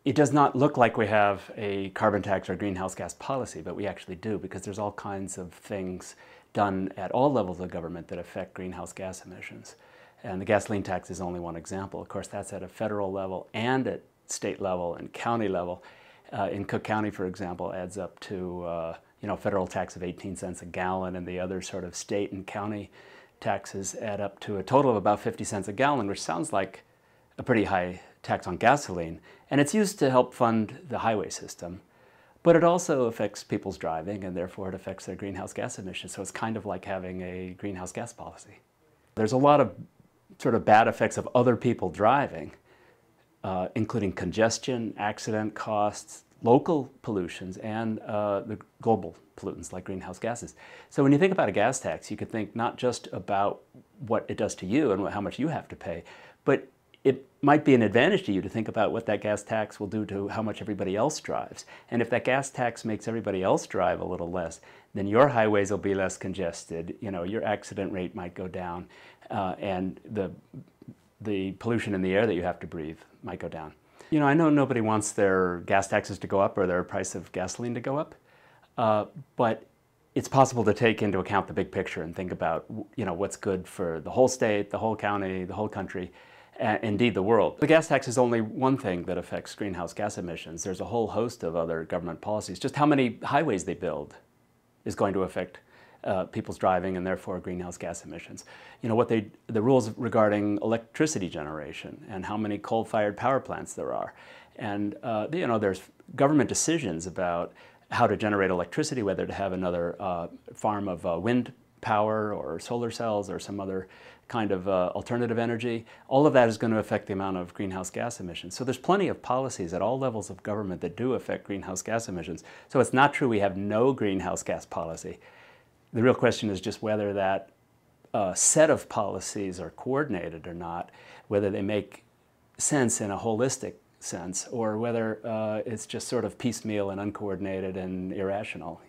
It does not look like we have a carbon tax or greenhouse gas policy, but we actually do, because there's all kinds of things done at all levels of government that affect greenhouse gas emissions. And the gasoline tax is only one example. Of course, that's at a federal level and at state level and county level. In Cook County, for example, adds up to federal tax of 18 cents a gallon, and the other sort of state and county taxes add up to a total of about 50 cents a gallon, which sounds like a pretty high tax on gasoline. And it's used to help fund the highway system. But it also affects people's driving, and therefore it affects their greenhouse gas emissions. So it's kind of like having a greenhouse gas policy. There's a lot of sort of bad effects of other people driving, including congestion, accident costs, local pollutions, and the global pollutants like greenhouse gases. So when you think about a gas tax, you could think not just about what it does to you and how much you have to pay, but it might be an advantage to you to think about what that gas tax will do to how much everybody else drives. And if that gas tax makes everybody else drive a little less, then your highways will be less congested, your accident rate might go down, and the pollution in the air that you have to breathe might go down. I know nobody wants their gas taxes to go up or their price of gasoline to go up, but it's possible to take into account the big picture and think about what's good for the whole state, the whole county, the whole country, and indeed the world. The gas tax is only one thing that affects greenhouse gas emissions. There's a whole host of other government policies. Just how many highways they build is going to affect people's driving and therefore greenhouse gas emissions. The rules regarding electricity generation and how many coal-fired power plants there are. And there's government decisions about how to generate electricity, whether to have another farm of wind power or solar cells or some other kind of alternative energy. All of that is going to affect the amount of greenhouse gas emissions. So there's plenty of policies at all levels of government that do affect greenhouse gas emissions. So it's not true we have no greenhouse gas policy. The real question is just whether that set of policies are coordinated or not, whether they make sense in a holistic sense, or whether it's just sort of piecemeal and uncoordinated and irrational.